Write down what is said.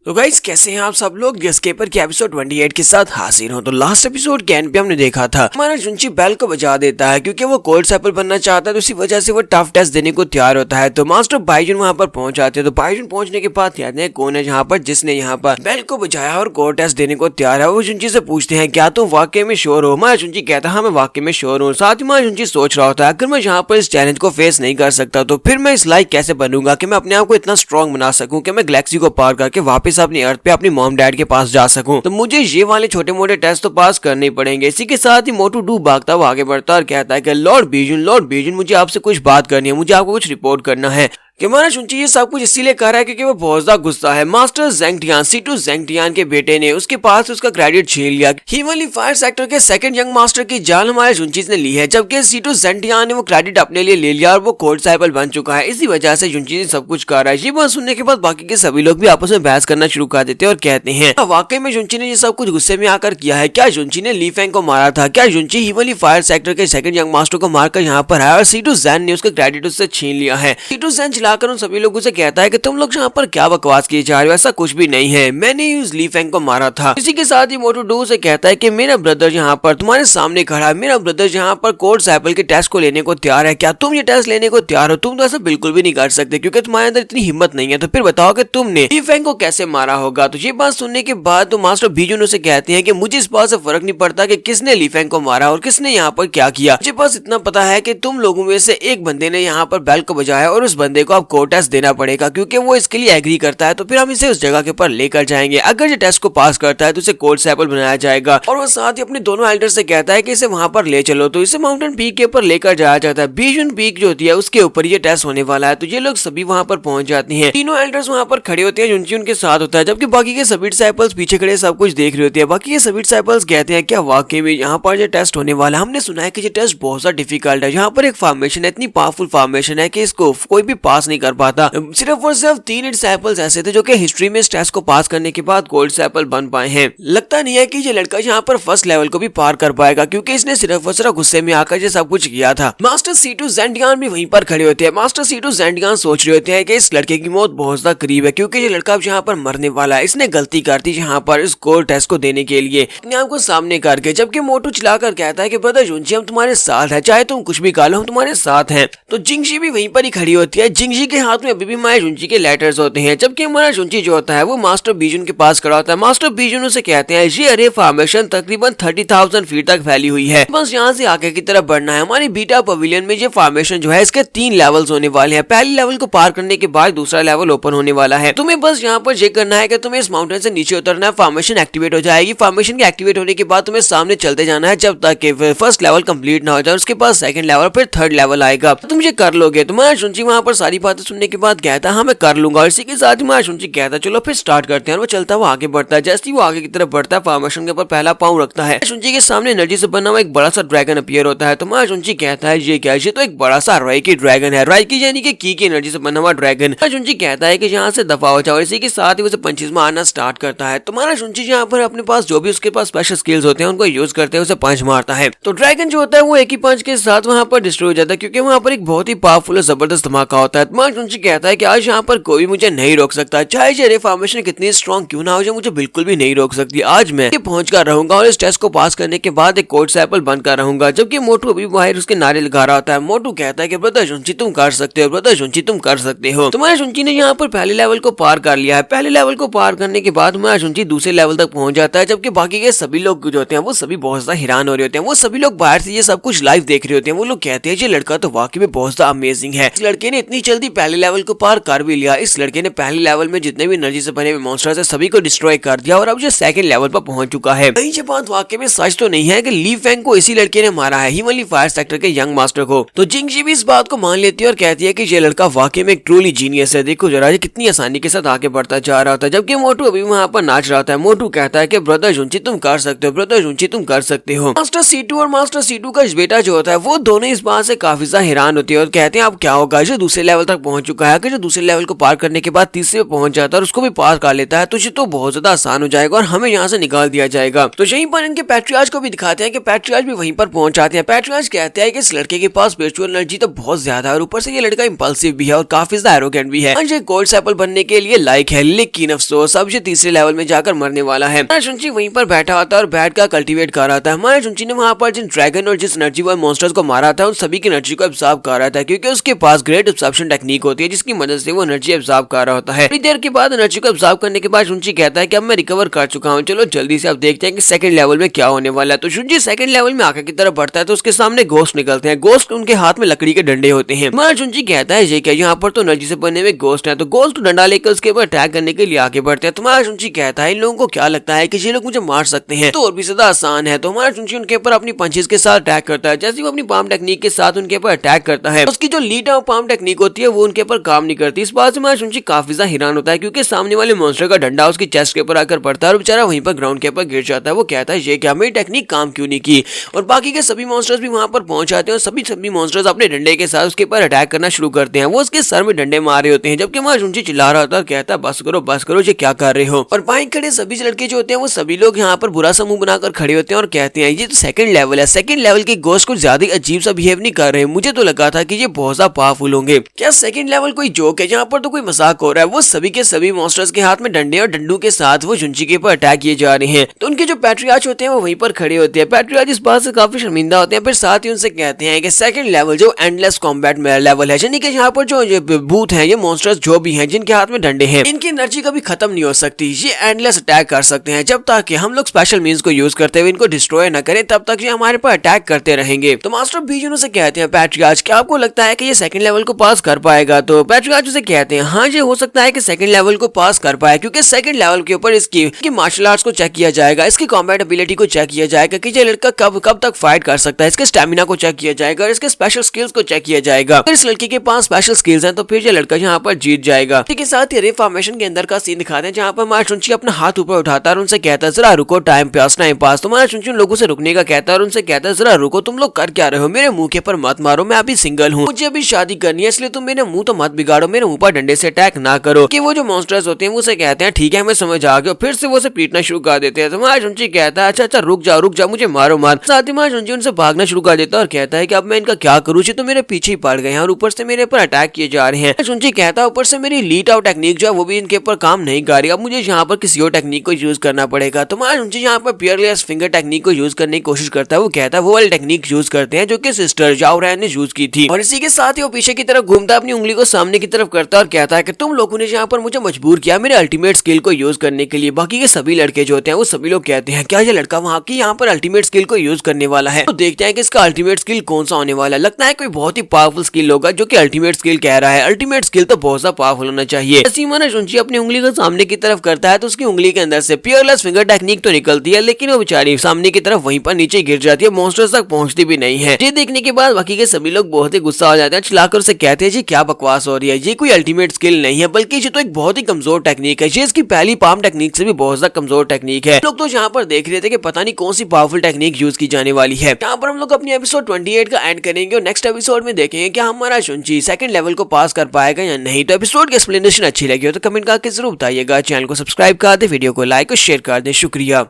तो गाइस कैसे हैं आप सब लोग। एस्केपर के एपिसोड 28 के साथ हाजिर हूं। तो लास्ट एपिसोड के एंड पे हमने देखा था हमारा जुंची बेल को बजा देता है क्योंकि वो कोल्ड सैपल बनना चाहता है, तो इसी वजह से वो टफ टेस्ट देने को तैयार होता है। तो मास्टर बाइजुन वहां पर पहुंच जाते हैं। तो बाइजुन पहुंचने के बाद कहते हैं कौन है जहाँ पर जिसने यहाँ पर बेल को बजाया और कोल्ड टेस्ट देने को तैयार है। वो जुंची से पूछते हैं क्या तुम वाकई में श्योर हो। हमारा जुंची कहता है हाँ मैं वाकई में श्योर हूँ। साथ ही हमारा जुंची सोच रहा होता है अगर मैं यहाँ पर इस चैलेंज को फेस नहीं कर सकता तो फिर मैं इस लाइक कैसे बनूंगा कि मैं अपने आप को इतना स्ट्रॉन्ग बना सकूं कि मैं गैलेक्सी को पार करके वापस अपनी अर्थ पे अपनी मॉम डैड के पास जा सकूं। तो मुझे ये वाले छोटे मोटे टेस्ट तो पास करने ही पड़ेंगे। इसी के साथ ही मोटू डू भागता हुआ आगे बढ़ता और कहता है कि लॉर्ड बीजुन मुझे आपसे कुछ बात करनी है, मुझे आपको कुछ रिपोर्ट करना है कि हमारा जुंची ये सब कुछ इसीलिए कर रहा है क्योंकि वो बहुत ज्यादा गुस्सा है। मास्टर जेंगटियान सीटू जेंगटियान के बेटे ने उसके पास उसका क्रेडिट छीन लिया। हीवनली फायर सेक्टर के सेकंड यंग मास्टर की जान हमारे जुंची ने ली है, जबकि सीटू जेंगटियान ने वो क्रेडिट अपने लिए ले लिया और वो कोल्ड सैपल बन चुका है। इसी वजह से जुंची ने सब कुछ कर रहा है। ये बात सुनने के बाद बाकी के सभी लोग भी आपस में बहस करना शुरू कर देते हैं और कहते हैं वाकई में जुंची ने ये सब कुछ गुस्से में आकर किया है। क्या जुंची ने ली फेंग को मारा था? क्या जुंची हीवनली फायर सेक्टर के सेकंड यंग मास्टर को मारकर यहाँ पर आया और सीटू जेन ने उसका क्रेडिट उससे छीन लिया है? सीटू जेन चिल्लाकर उन सभी लोगों से कहता है कि तुम लोग यहाँ पर क्या बकवास किए जा रहे हो, ऐसा कुछ भी नहीं है, मैंने उस ली फेंग को मारा था। इसी के साथ ही मोटू डू से कहता है कि मेरा ब्रदर यहाँ पर तुम्हारे सामने खड़ा है, मेरा ब्रदर यहाँ पर कोल्ड सैपल के टेस्ट को लेने को तैयार है। क्या तुम ये टेस्ट लेने को तैयार हो? तुम तो ऐसा बिल्कुल भी नहीं कर सकते क्योंकि तुम्हारे अंदर इतनी हिम्मत नहीं है। तो फिर बताओ कि तुमने ली फेंग को कैसे मारा होगा। तो ये बात सुनने के बाद तो मास्टर बीजुन उसे कहते हैं कि मुझे इस बात से फर्क नहीं पड़ता कि किसने ली फेंग को मारा और किसने यहाँ पर क्या किया, मुझे बस इतना पता है कि तुम लोगों में से एक बंदे ने यहाँ पर बेल को बजाया और उस बंदे को अब कोल्ड टेस्ट देना पड़ेगा क्योंकि वो इसके लिए एग्री करता है। तो फिर हम इसे उस जगह के ऊपर लेकर जाएंगे। अगर ये टेस्ट को पास करता है तो इसे कोल्ड सैपल बनाया जाएगा। और वो साथ ही अपने दोनों एल्डर से कहता है कि इसे वहां पर ले चलो। तो इसे माउंटेन पीक के ऊपर लेकर जाया जाता है। बीजुन पीक जो होती है उसके ऊपर ये टेस्ट होने वाला है। तो ये लोग सभी वहां पर पहुंच जाते हैं। तीनों एल्डर्स वहां पर खड़े होते हैं, जुंची उनके साथ होता है, जबकि बाकी के सभी डिसाइपल्स पीछे खड़े सब कुछ देख रहे होते हैं। बाकी के सभी डिसाइपल्स कहते हैं क्या वाकई में यहाँ पर ये टेस्ट होने वाला है? हमने सुना है कि ये टेस्ट बहुत ज्यादा डिफिकल्ट है। यहाँ पर एक फॉर्मेशन है, इतनी पावरफुल फॉर्मेशन है कि इसको कोई भी पास नहीं कर पाता। सिर्फ और सिर्फ 3 डिसाइपल्स ऐसे थे जो कि हिस्ट्री में इस टेस्ट को पास करने के बाद गोल्ड सैपल बन पाए हैं। लगता नहीं है कि ये लड़का यहाँ पर फर्स्ट लेवल को भी पार कर पाएगा क्योंकि इसने सिर्फ और सिर्फ गुस्से में आकर ये सब कुछ किया था। मास्टर सीटू जेंडियान भी वहीं पर खड़े होते हैं। मास्टर सीटू जेंडियान सोच रहे होते हैं कि इस लड़के की मौत बहुत ज्यादा करीब है क्योंकि ये लड़का अब यहाँ पर मरने वाला है। इसने गलती कर दी यहाँ पर इस गोल्ड टेस्ट को देने के लिए अपने आप को सामने करके, जबकि मोटू चिल्लाकर कहता है कि ब्रदर जुंची हम तुम्हारे साथ है, चाहे तुम कुछ भी कह लो हम तुम्हारे साथ हैं। तो जिंगजी भी वहीं पर ही खड़ी होती है। जिंगजी के हाथ में अभी भी हमारे जुंची के लेटर्स होते हैं, जबकि हमारा जुंची जो होता है वो मास्टर बीजुन के पास खड़ा होता है। मास्टर बीजुन उसे कहते हैं ये अरे फॉर्मेशन तकरीबन 30,000 फीट तक फैली हुई है, बस यहाँ से आगे की तरफ बढ़ना है। हमारी बीटा पवेलियन में ये फॉर्मेशन जो है इसके 3 लेवल्स होने वाले हैं। पहले लेवल को पार करने के बाद दूसरा लेवल ओपन होने वाला है। तुम्हें बस यहाँ पर ये करना है कि तुम्हें इस माउंटेन से नीचे उतरना है, फॉर्मेशन एक्टिवेट हो जाएगी। फॉर्मेशन के एक्टिवेट होने के बाद तुम्हें सामने चलते जाना है जब तक कि फर्स्ट लेवल कंप्लीट ना हो जाए। उसके बाद सेकंड लेवल फिर थर्ड लेवल आएगा, तुम ये कर लोगे। तुम्हारा जुंची वहाँ पर सारी बातें सुनने के बाद कहता हाँ मैं कर लूंगा। इसी के साथ हमारा जुंची कहता चलो फिर स्टार्ट करते हैं। वो चलता हुआ आगे बढ़ता है। जैसे ही वो आगे की तरफ बढ़ता है फॉर्मेशन के ऊपर पहला पांव रखता है, जुंची के सामने एनर्जी से बना हुआ एक बड़ा सा ड्रैगन अपीयर होता है। तो हमारा जुंची कहता है ये क्या है? ये तो एक बड़ा सा राई की ड्रैगन है, राई की यानी कि की एनर्जी से बना हुआ ड्रैगन। जुंची कहता है कि यहाँ से दफा हो जाओ। इसी के साथ ही उसे पंचेस मारना स्टार्ट करता है। तुम्हारा जुंची यहाँ पर अपने पास जो भी उसके पास स्पेशल स्किल्स होते हैं उनको यूज करते हैं, उसे पंच मारता है। तो ड्रैगन जो होता है वो एक ही पंच के साथ वहाँ पर डिस्ट्रॉय हो जाता है क्योंकि वहाँ पर एक बहुत ही पावरफुल और जबरदस्त धमाका होता है। तुम्हारा जुंची कहता है कि आज यहाँ पर कोई मुझे नहीं रोक सकता, चाहे ये फॉर्मेशन कितनी स्ट्रॉन्ग क्यों ना हो जाए, मुझे बिल्कुल भी नहीं रोक सकती। आज मैं पहुंच कर रहूंगा और इस टेस्ट को पास करने के बाद एक कोल्ड सैपल बनकर रहूंगा। जबकि मोटू अभी बाहर उसके नारे लगा रहा होता है। मोटू कहता है कि ब्रदर जुंची तुम कर सकते हो, ब्रदर जुंची तुम कर सकते हो। तुम्हारे जुंची ने यहाँ पर पहले लेवल को पार कर लिया है। पहले लेवल को पार करने के बाद हमारा जुंची दूसरे लेवल तक पहुंच जाता है, जबकि बाकी के सभी लोग जो होते हैं वो सभी बहुत ज्यादा हैरान हो रहे होते हैं। वो सभी लोग बाहर से ये सब कुछ लाइव देख रहे होते हैं। वो लोग कहते हैं ये लड़का तो वाकई में बहुत ज्यादा अमेजिंग है, इस लड़के ने इतनी जल्दी पहले लेवल को पार कर भी लिया। इस लड़के ने पहले लेवल में जितने भी एनर्जी से बने हुए मॉन्स्टर्स है सभी को डिस्ट्रॉय कर दिया और अब ये सेकंड लेवल पर पहुंच चुका है। ये बात वाकई में सच तो नहीं है कि ली फेंग को इसी लड़के ने मारा है, हीवनली फायर सेक्टर के यंग मास्टर को। तो जिंगजी भी इस बात को मान लेती है और कहती है कि ये लड़का वाकई में एक ट्रूली जीनियस है। देखो जरा ये कितनी आसानी के साथ आगे बढ़ता जा रहा था, जबकि मोटू अभी वहाँ पर नाच रहा था। मोटू कहता है कि ब्रदर जुंची तुम कर सकते हो, ब्रदर जुंची तुम कर सकते हो। मास्टर सीटू और मास्टर सीटू का बेटा जो होता है वो दोनों इस बात से काफी ज्यादा हैरान होते हैं और कहते हैं अब क्या होगा, जो दूसरे लेवल तक पहुंच चुका है, अगर जो दूसरे लेवल को पार करने के बाद तीसरे पे पहुंच जाता है और उसको भी पार कर लेता है तो ये तो बहुत ज्यादा आसान हो जाएगा और हमें यहाँ से निकाल दिया जाएगा। तो यहीं पर इनके पैट्रियार्च को भी दिखाते हैं कि पैट्रियार्च भी वहीं पर पहुंच जाते हैं। पैट्रियार्च कहते हैं कि इस लड़के के पास स्पिरिचुअल एनर्जी तो बहुत ज्यादा है और ऊपर से ये लड़का इंपल्सिव भी है और काफी ज्यादा एरोगेंट भी है, ये गोल्ड सैपल बनने के लिए लायक है, लेकिन अफसोस अब ये तीसरे लेवल में जाकर मरने वाला है। हमारा शुंची वहीं पर बैठा होता है और बैठ का कल्टीवेट कर रहा था। हमारे शुंची ने वहां पर जिन ड्रैगन और जिस एनर्जी वाले मॉन्स्टर्स को मारा था उन सभी की एनर्जी को एब्सॉर्ब कर रहा था, क्योंकि उसके पास ग्रेट एब्सॉर्प्शन टेक्निक होती है जिसकी मदद से वो एनर्जी एब्सॉर्ब कर रहा होता है। थोड़ी देर के बाद एनर्जी को एब्सॉर्ब करने के बाद शुंची कहता है कि अब मैं रिकवर कर चुका हूँ, चलो जल्दी से अब देखते हैं कि सेकंड लेवल में क्या होने वाला है। तो शुंची सेकंड लेवल में आगे की तरफ बढ़ता है तो उसके सामने गोस्ट निकलते हैं। गोस्ट उनके हाथ में लकड़ी के डंडे होते हैं। हमारा शुंची कहता है ये क्या, यहाँ पर तो एनर्जी से बने हुए गोस्ट है। तो गोस्ट डंडा लेकर उसके ऊपर अटैक करने के लिए आगे बढ़ते हैं। तुम्हारा शुंची कहता है इन लोगों को क्या लगता है कि ये लोग मुझे मार सकते हैं, तो और भी ज्यादा आसान है। तो हमारा शुंची उनके ऊपर अपनी पंचेस के साथ अटैक करता है। जैसे वो अपनी पाम टेक्निक के साथ उनके ऊपर अटैक करता है, उसकी जो लीड ऑफ पाम टेक्निक होती है वो उनके ऊपर काम नहीं करती। इस बात से हमारा शुंची काफी ज्यादा हैरान होता है, क्योंकि सामने वाले मॉन्स्टर का डंडा उसकी चेस्ट के ऊपर आकर पड़ता है और बेचारा वहीं पर ग्राउंड के ऊपर गिर जाता है। वो कहता है ये क्या, मेरी टेक्निक काम क्यों नहीं की। और बाकी के सभी मॉन्स्टर्स भी वहां पर पहुंच जाते हैं और सभी मॉन्स्टर्स अपने डंडे के साथ उसके ऊपर अटैक करना शुरू करते हैं। वो उसके सर में डंडे मार रहे होते हैं, जबकि हमारा शुंची चिल्ला रहा होता है और कहता है बस करो ये क्या कर रहे हो। और बाइक खड़े सभी लड़के जो होते हैं वो सभी लोग यहाँ पर बुरा समूह बनाकर खड़े होते हैं और कहते हैं ये तो सेकंड लेवल है, सेकंड लेवल के गोस्ट कुछ ज्यादा अजीब सा बिहेव नहीं कर रहे हैं, मुझे तो लगा था कि ये बहुत ज्यादा पावरफुल होंगे। क्या सेकंड लेवल कोई जोक है, यहाँ पर तो कोई मजाक हो रहा है। वो सभी के सभी मॉन्स्टर्स के हाथ में डंडे और डंडू के साथ वो शुंची के ऊपर अटैक किए जा रहे हैं। तो उनके जो पैट्रियार्च होते हैं वो वहीं पर खड़े होते हैं। पैट्रियार्च इस बात से काफी शर्मिंदा होते हैं, फिर साथ ही उनसे कहते हैं कि सेकंड लेवल जो एंडलेस कॉम्बैट लेवल है, यानी कि यहाँ पर जो भूत हैं, ये मॉन्स्टर्स जो भी हैं जिनके हाथ में डंडे हैं, इनकी एनर्जी कभी खत्म नहीं हो सकती। ये एंडलेस अटैक कर सकते हैं जब तक कि हम लोग स्पेशल मींस को यूज करते हुए इनको डिस्ट्रॉय न करें, तब तक ये हमारे पर अटैक करते रहेंगे। तो मास्टर बीज उनसे कहते हैं पैट्रियार्च क्या आपको लगता है कि ये सेकंड लेवल को पास कर पाएगा। तो पैट्रियार्च उसे कहते हैं हाँ ये हो सकता है कि सेकंड लेवल को पास कर पाए, क्योंकि सेकंड लेवल के ऊपर इसकी मार्शल आर्ट्स को चेक किया जाएगा, इसकी कॉम्बैट एबिलिटी को चेक किया जाएगा कि ये लड़का कब तक फाइट कर सकता है, इसके स्टेमिना को चेक किया जाएगा और इसके स्पेशल स्किल्स को चेक किया जाएगा। अगर इस लड़के के पास स्पेशल स्किल्स हैं तो फिर ये लड़का यहाँ पर जीत जाएगा। ठीक है, साथ ही रिफॉर्मेशन के अंदर का सीन दिखाते हैं जहाँ पर हमारा शुंची अपना हाथ ऊपर उठाता है और उनसे कहता है जरा रुको, टाइम पास। तो हमारा शुंची उन लोगों से रुकने का कहता है और उनसे कहता है जरा रुको, तुम लोग कर क्या रहे हो, मेरे मुंह के ऊपर मत मारो, मैं अभी सिंगल हूँ, मुझे अभी शादी करनी है, इसलिए तुम मेरे मुंह तो मत बिगाड़ो, मेरे मुंह पर डंडे से अटैक ना करो। कि वो जो मॉन्स्टर्स होते हैं वो उसे कहते हैं ठीक है मैं समझ आ गया, फिर से वो उसे पीटना शुरू कर देते हैं। तो हमारा शुंची कहता है अच्छा रुक जाओ मुझे मारो मत। साथ ही हमारा शुंची उनसे भागना शुरू कर देता है और कहता है कि अब मैं इनका क्या करूँ, तो मेरे पीछे ही पड़ गए हैं और ऊपर से मेरे पर अटैक किए जा रहे हैं। शुंची कहता है ऊपर से मेरी लीड आउट टेक्निक जो है वो भी इनके ऊपर काम नहीं कर रही, अब मुझे यहाँ पर किसी और टेक्निक को यूज करना पड़ेगा। तो हमारा शुंची यहाँ पर पियरलेस फिंगर टेक्निक को यूज करने की कोशिश करता है। वो कहता है वो वाली टेक्निक यूज करते हैं जो कि सिस्टर जाओ रैन ने यूज की थी। और इसी के साथ ही वो पीछे की तरफ घूमता अपनी उंगली को सामने की तरफ करता है और कहता है कि तुम लोगों ने यहाँ पर मुझे मजबूर किया मेरे अल्टीमेट स्किल को यूज करने के लिए। बाकी के सभी लड़के जो होते हैं वो सभी लोग कहते हैं क्या ये लड़का वहाँ की यहाँ पर अल्टीमेट स्किल को यूज करने वाला है। तो देखते हैं कि इसका अल्टीमेट स्किल कौन सा होने वाला है। लगता है कोई बहुत ही पावरफुल स्किल होगा जो कि अल्टीमेट स्किल कह रहा है। अल्टीमेट स्किल तो बहुत ज्यादा पावरफुल होना चाहिए। हमारा शुंची अपनी उंगली को सामने की तरफ करता है तो उसकी उंगली के अंदर से पियरलेस फिंगर टेक्निक तो निकलती है, लेकिन वो बेचारी सामने की तरफ वहीं पर नीचे गिर जाती है, मॉन्स्टर्स तक पहुंचती भी नहीं है। ये देखने के बाद बाकी के सभी लोग बहुत ही गुस्सा हो जाते हैं, चिल्लाकर उसे कहते हैं जी क्या बकवास हो रही है, ये कोई अल्टीमेट स्किल नहीं है बल्कि ये तो एक बहुत ही कमजोर टेक्निक है, ये इसकी पहली पाम टेक्निक से भी बहुत ज्यादा कमजोर टेक्निक है। लोग तो यहाँ पर देख रहे थे कि पता नहीं कौन सी पावरफुल टेक्निक यूज की जाने वाली है। यहाँ पर हम लोग अपनी एपिसोड 28 का एंड करेंगे और नेक्स्ट एपिसोड में देखेंगे क्या हमारा शुंची सेकंड लेवल को पास कर पाएगा या नहीं। तो एपिसोड की एक्सप्लेनेशन अच्छी लगी हो तो कमेंट करके जरूर बताइएगा। चैनल को सब्सक्राइब कर दे, वीडियो को लाइक और शेयर कर दे। शुक्रिया।